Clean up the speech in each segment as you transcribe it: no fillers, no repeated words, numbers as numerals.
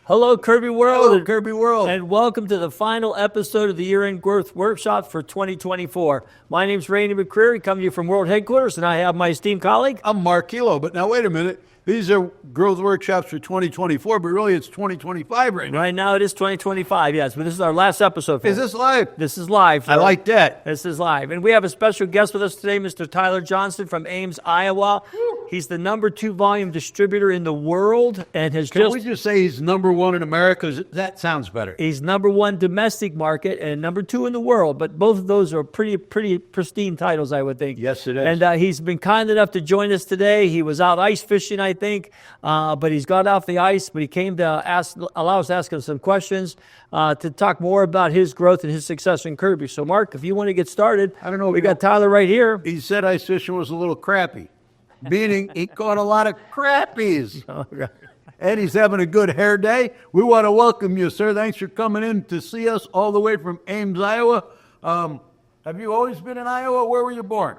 Hello, Kirby World. Hello, Kirby World. And welcome to the final episode of the Year-End Growth Workshop for 2024. My name's Randy McCreary, coming to you from World Headquarters, and I have my esteemed colleague. I'm Mark Kilo, but now wait a minute. These are growth workshops for 2024, but really it's 2025 right now. Right now it is 2025, yes, but this is our last episode. Is this live? This is live. I like that. This is live. And we have a special guest with us today, Mr. Tyler Johnson from Ames, Iowa. He's the #2 volume distributor in the world and has Can we just say he's #1 in America? That sounds better. He's #1 domestic market and #2 in the world, but both of those are pretty pristine titles, I would think. Yes, it is. And he's been kind enough to join us today. He was out ice fishing, I think, but he's got off the ice, but he came to allow us to ask him some questions to talk more about his growth and his success in Kirby. So, Mark, if you want to get started, I don't know. We got Tyler right here. He said ice fishing was a little crappy, meaning he caught a lot of crappies. And he's having a good hair day. We want to welcome you, sir. Thanks for coming in to see us all the way from Ames, Iowa. Have you always been in Iowa? Where were you born?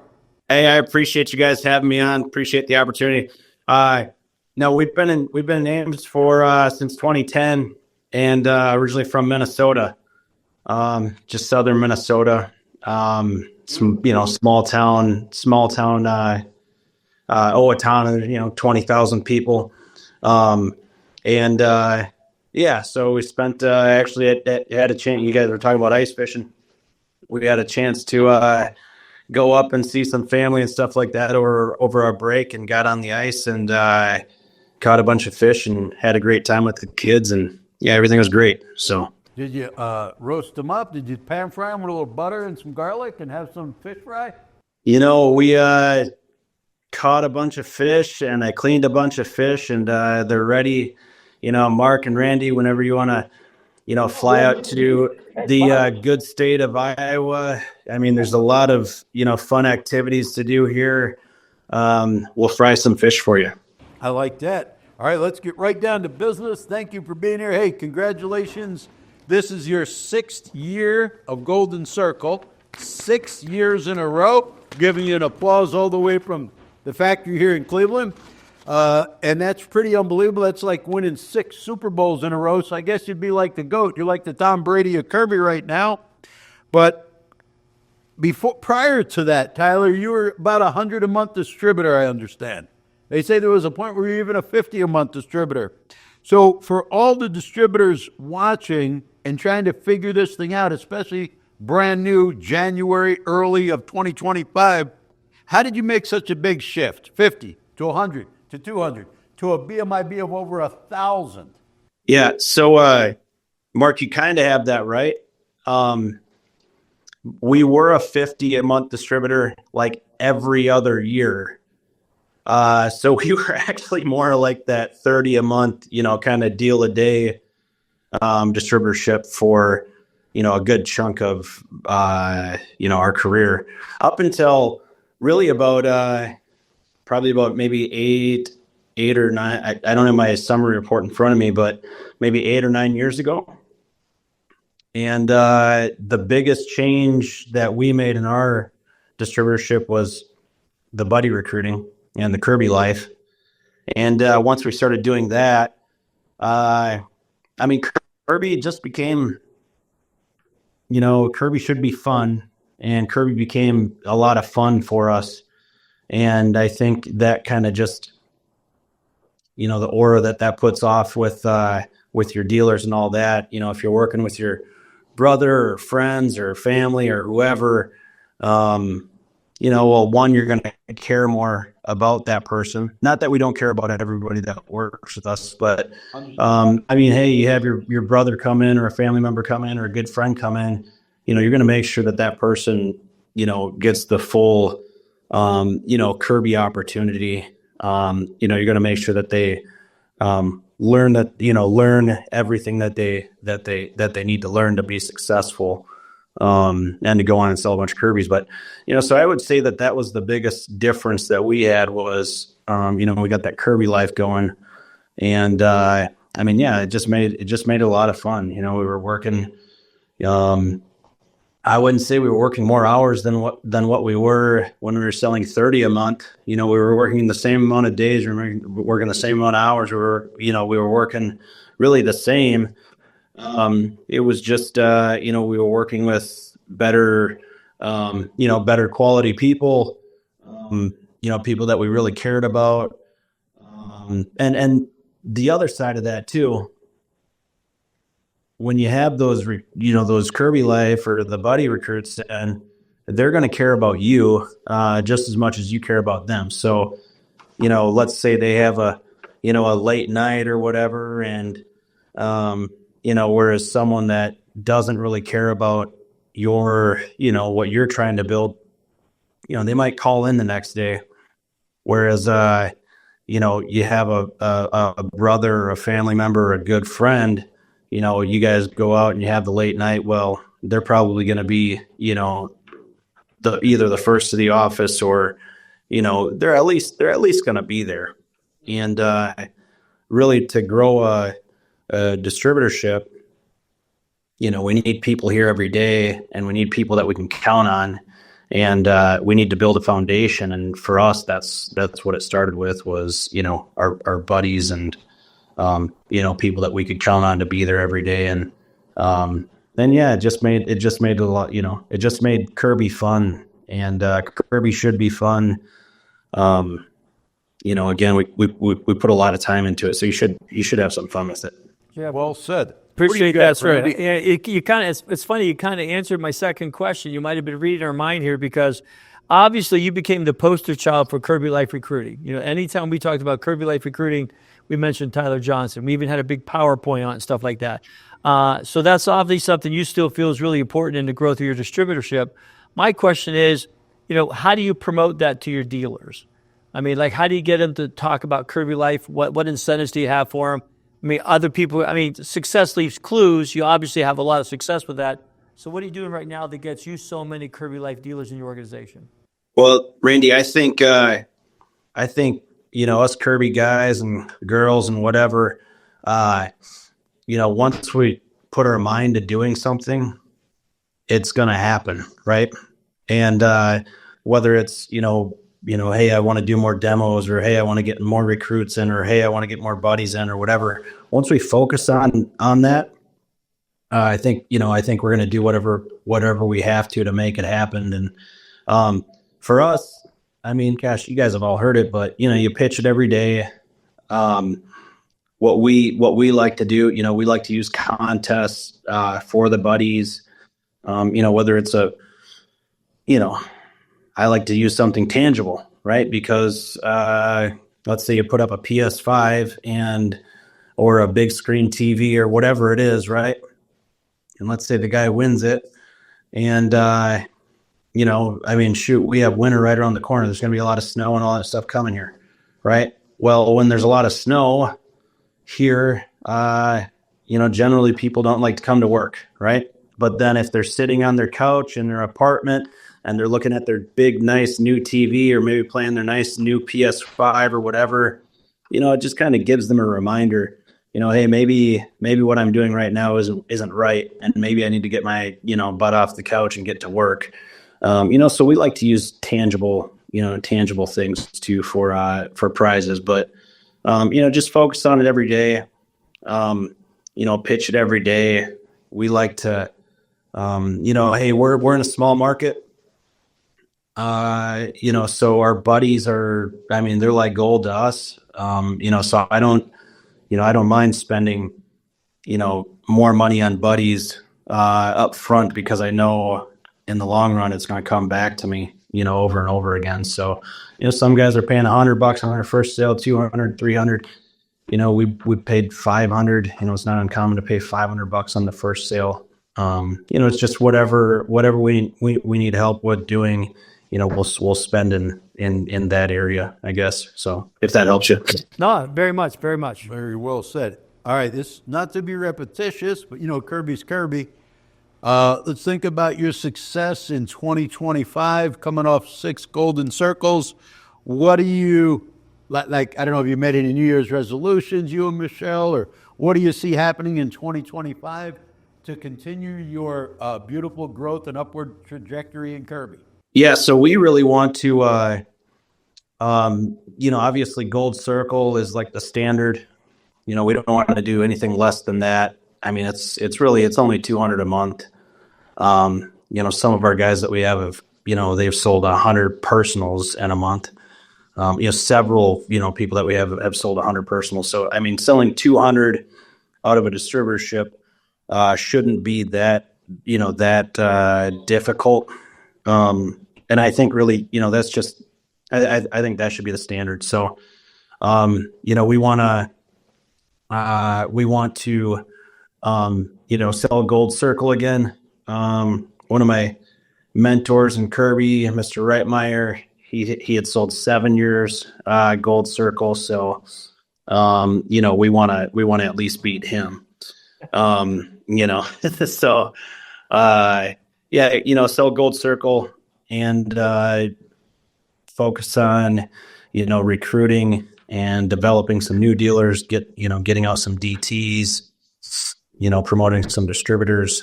Hey, I appreciate you guys having me on. Appreciate the opportunity. No, we've been in Ames for since 2010, and originally from Minnesota, just southern Minnesota. Some small town, Owatonna, 20,000 people. So we spent actually had a chance. You guys were talking about ice fishing. We had a chance to go up and see some family and stuff like that over our break, and got on the ice and caught a bunch of fish and had a great time with the kids, and everything was great. So did you roast them up? Did you pan fry them with a little butter and some garlic and have some fish fry? We caught a bunch of fish, and I cleaned a bunch of fish, and they're ready. Mark and Randy, whenever you want to, fly out to the good state of Iowa. I mean, there's a lot of, fun activities to do here. We'll fry some fish for you. I like that. All right, let's get right down to business. Thank you for being here. Hey, congratulations. This is your 6th year of Golden Circle, 6 years in a row. Giving you an applause all the way from the factory here in Cleveland. And that's pretty unbelievable. That's like winning 6 Super Bowls in a row. So I guess you'd be like the GOAT. You're like the Tom Brady of Kirby right now. But prior to that, Tyler, you were about 100 a month distributor, I understand. They say there was a point where you were even a 50 a month distributor. So for all the distributors watching and trying to figure this thing out, especially brand new January early of 2025, how did you make such a big shift? 50 to 100 to 200 to a BMIB of over 1,000? Yeah. So, Mark, you kind of have that right. We were a 50 a month distributor like every other year. So we were actually more like that 30 a month, kind of deal a day distributorship for, a good chunk of, our career up until really about probably about maybe eight or nine. I don't have my summary report in front of me, but maybe 8 or 9 years ago. And the biggest change that we made in our distributorship was the buddy recruiting and the Kirby Life. And once we started doing that, Kirby just became, Kirby should be fun, and Kirby became a lot of fun for us. And I think that kind of just, the aura that puts off with your dealers and all that, if you're working with your brother or friends or family or whoever, one, you're going to care more about that person. Not that we don't care about everybody that works with us, but hey, you have your brother come in or a family member come in or a good friend come in, you're going to make sure that person, gets the full, Kirby opportunity. You're going to make sure that they learn everything that they need to learn to be successful. And to go on and sell a bunch of Kirby's. But, so I would say that was the biggest difference that we had was, we got that Kirby Life going, and, it just made it a lot of fun. We were working, I wouldn't say we were working more hours than what we were when we were selling 30 a month. We were working the same amount of days, we were working the same amount of hours. We were working really the same. It was just, we were working with better, better quality people, people that we really cared about. And the other side of that too, when you have those Kirby Life or the buddy recruits, and they're going to care about you just as much as you care about them. So, let's say they have a late night or whatever, and whereas someone that doesn't really care about what you're trying to build, they might call in the next day. Whereas, you have a brother or a family member or a good friend, you guys go out and you have the late night. Well, they're probably going to be, either the first to the office, or, they're at least going to be there. And really, to grow a distributorship, we need people here every day, and we need people that we can count on, and we need to build a foundation. And for us, that's what it started with, was our buddies and people that we could count on to be there every day. And then it just made a lot. It just made Kirby fun, and Kirby should be fun. Again, we put a lot of time into it, so you should have some fun with it. Yeah, well said. Appreciate that, sir. Randy? Yeah, it's funny. You kind of answered my second question. You might have been reading our mind here, because obviously you became the poster child for Kirby Life recruiting. Anytime we talked about Kirby Life recruiting, we mentioned Tyler Johnson. We even had a big PowerPoint on it and stuff like that. So that's obviously something you still feel is really important in the growth of your distributorship. My question is, how do you promote that to your dealers? I mean, how do you get them to talk about Kirby Life? What incentives do you have for them? Other people, success leaves clues. You obviously have a lot of success with that. So what are you doing right now that gets you so many Kirby Life dealers in your organization? Well, Randy, I think us Kirby guys and girls and whatever, once we put our mind to doing something, it's going to happen, right? And whether it's hey, I want to do more demos, or hey, I want to get more recruits in, or hey, I want to get more buddies in, or whatever. Once we focus on that, I think we're going to do whatever we have to make it happen. And for us, gosh, you guys have all heard it, but you pitch it every day. What we like to do, we like to use contests for the buddies. Whether it's I like to use something tangible, right? Because let's say you put up a PS5 or a big screen TV or whatever it is, right? And let's say the guy wins it, and shoot, we have winter right around the corner. There's going to be a lot of snow and all that stuff coming here, right? Well, when there's a lot of snow here, generally people don't like to come to work, right? But then if they're sitting on their couch in their apartment and they're looking at their big, nice new TV, or maybe playing their nice new PS5 or whatever, it just kind of gives them a reminder, hey, maybe what I'm doing right now isn't right. And maybe I need to get my, butt off the couch and get to work. So we like to use tangible things too for prizes, but, just focus on it every day. Pitch it every day. We like to, hey, we're in a small market. So our buddies are, they're like gold to us. So I don't mind spending, more money on buddies, up front, because I know in the long run, it's going to come back to me, over and over again. So, some guys are paying $100 on their first sale, 200, 300, we paid 500, it's not uncommon to pay $500 on the first sale. It's just whatever we need help with doing, we'll spend in that area, I guess. So if that helps you. No, very much, very much. Very well said. All right, this not to be repetitious, but Kirby's Kirby. Let's think about your success in 2025, coming off 6 golden circles. What do you like? I don't know if you made any New Year's resolutions, you and Michelle, or what do you see happening in 2025 to continue your beautiful growth and upward trajectory in Kirby? Yeah, so we really want to, obviously Gold Circle is like the standard. We don't want to do anything less than that. I mean, it's only 200 a month. Some of our guys that we have, they've sold 100 personals in a month. Several, people that we have sold 100 personals. So, I mean, selling 200 out of a distributorship shouldn't be that difficult. And I think really, that's just, I think that should be the standard. So, we want to, sell Gold Circle again. One of my mentors in Kirby, Mr. Reitmeyer, he had sold 7 years, Gold Circle. So, we want to at least beat him. So, sell Gold Circle and, focus on, recruiting and developing some new dealers, getting out some DTs, promoting some distributors.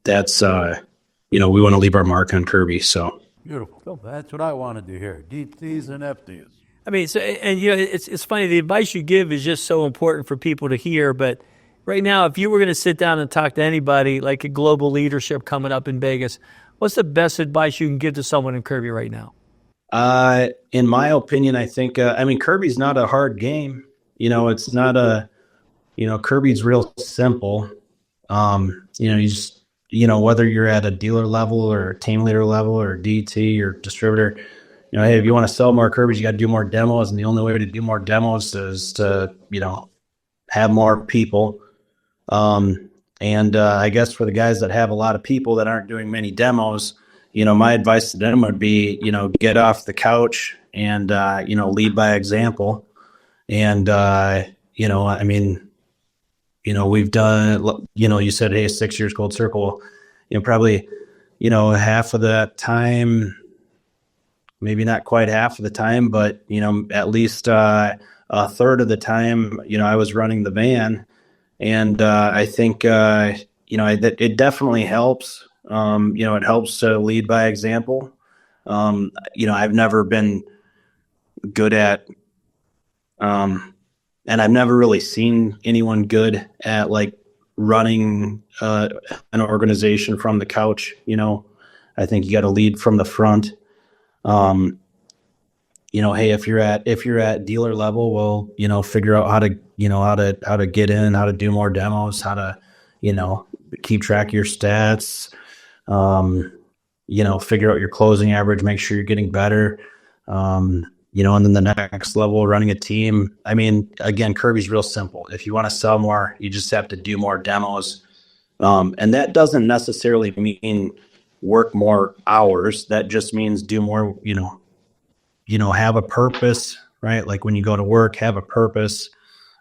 That's, we want to leave our mark on Kirby. So Beautiful. That's what I wanted to hear. DTs and FTs. I mean, it's funny. The advice you give is just so important for people to hear. But right now, if you were going to sit down and talk to anybody, like a global leadership coming up in Vegas, what's the best advice you can give to someone in Kirby right now? In my opinion, I think, Kirby's not a hard game. It's not Kirby's real simple. You just, whether you're at a dealer level or a team leader level or DT or distributor, hey, if you want to sell more Kirby's, you got to do more demos. And the only way to do more demos is to, have more people. I guess for the guys that have a lot of people that aren't doing many demos, my advice to them would be, get off the couch and, lead by example. And, we've done, you said, hey, 6 years Gold Circle, probably, half of that time, maybe not quite half of the time, but, at least a third of the time, I was running the van. And I think, it definitely helps. It helps to lead by example. I've never been good at, and I've never really seen anyone good at like running an organization from the couch. I think you got to lead from the front. Hey, if you're at dealer level, well, figure out how to get in, how to do more demos, how to, keep track of your stats, figure out your closing average, make sure you're getting better. And then the next level, running a team. I mean, again, Kirby's real simple. If you want to sell more, you just have to do more demos. And that doesn't necessarily mean work more hours. That just means do more, have a purpose, right? Like when you go to work, have a purpose,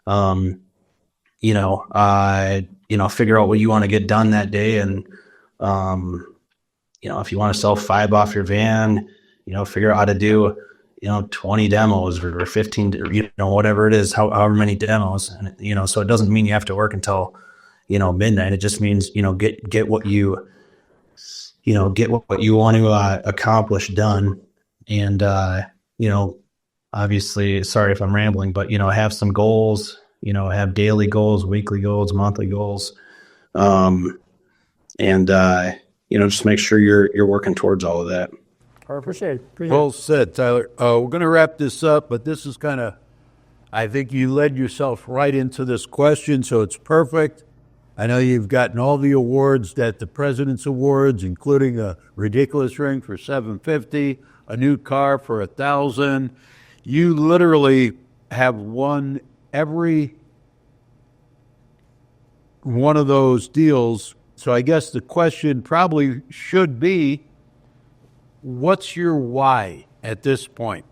figure out what you want to get done that day. And, if you want to sell 5 off your van, figure out how to do, 20 demos or 15, whatever it is, however many demos. And, so it doesn't mean you have to work until, midnight. It just means, get what you want to accomplish done. And, obviously, sorry if I'm rambling, but, have some goals, have daily goals, weekly goals, monthly goals. Just make sure you're working towards all of that. Appreciate it. Well said, Tyler. We're going to wrap this up, but this is kind of, I think you led yourself right into this question, so it's perfect. I know you've gotten all the awards that the President's Awards, including a ridiculous ring for $750, a new car for $1,000. You literally have won every one of those deals. So I guess the question probably should be, what's your why at this point?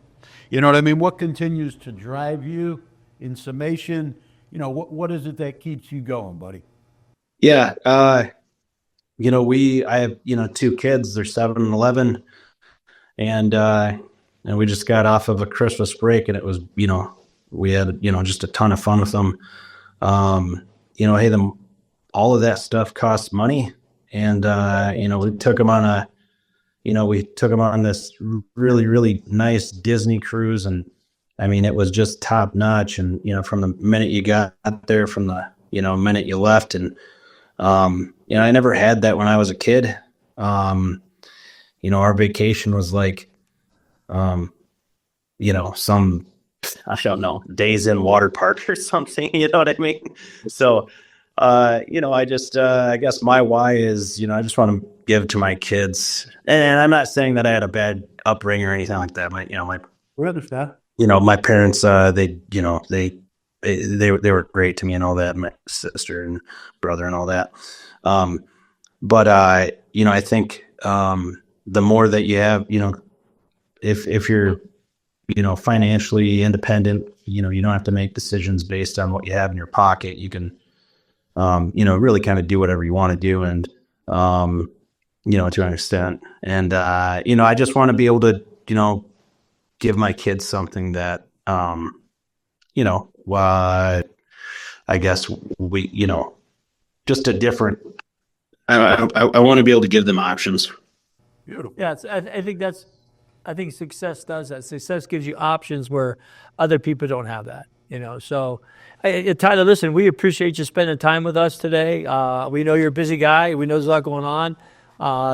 You know what I mean? What continues to drive you? In summation, what is it that keeps you going, buddy? Yeah. I have, 2 kids, they're 7 and 11. And we just got off of a Christmas break, and it was, we had, just a ton of fun with them. Hey, all of that stuff costs money. And, we took him on this really, really nice Disney cruise. And I mean, it was just top notch. And, from the minute you got there, from the, minute you left. And, I never had that when I was a kid. Our vacation was like, some, I don't know, days in water park or something, you know what I mean? So, I guess my why is, I just want to give to my kids. And I'm not saying that I had a bad upbringing or anything like that. We understand. My parents, they were great to me and all that, my sister and brother and all that. But I think, the more that you have, if you're, financially independent, you don't have to make decisions based on what you have in your pocket. You can, really kind of do whatever you want to do. And, to an extent. And, I just want to be able to, give my kids something that, I guess just a different, I want to be able to give them options. Beautiful. Yeah, I think success does that. Success gives you options where other people don't have that. So Tyler, listen, we appreciate you spending time with us today. We know you're a busy guy. We know there's a lot going on.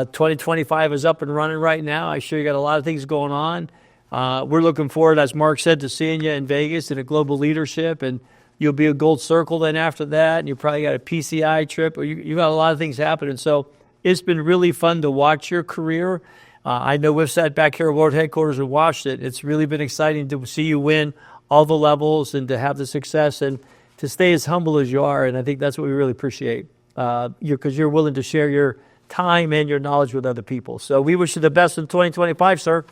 2025 is up and running right now. I'm sure you got a lot of things going on. We're looking forward, as Mark said, to seeing you in Vegas in a global leadership, and you'll be a Gold Circle then after that, and you probably got a PCI trip. Or you got a lot of things happening. So it's been really fun to watch your career. I know we've sat back here at World Headquarters and watched it. It's really been exciting to see you win all the levels and to have the success and to stay as humble as you are. And I think that's what we really appreciate, because you're willing to share your time and your knowledge with other people. So we wish you the best in 2025, sir.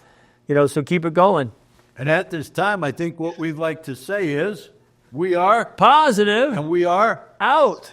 So keep it going. And at this time, I think what we'd like to say is we are Positive and we are out.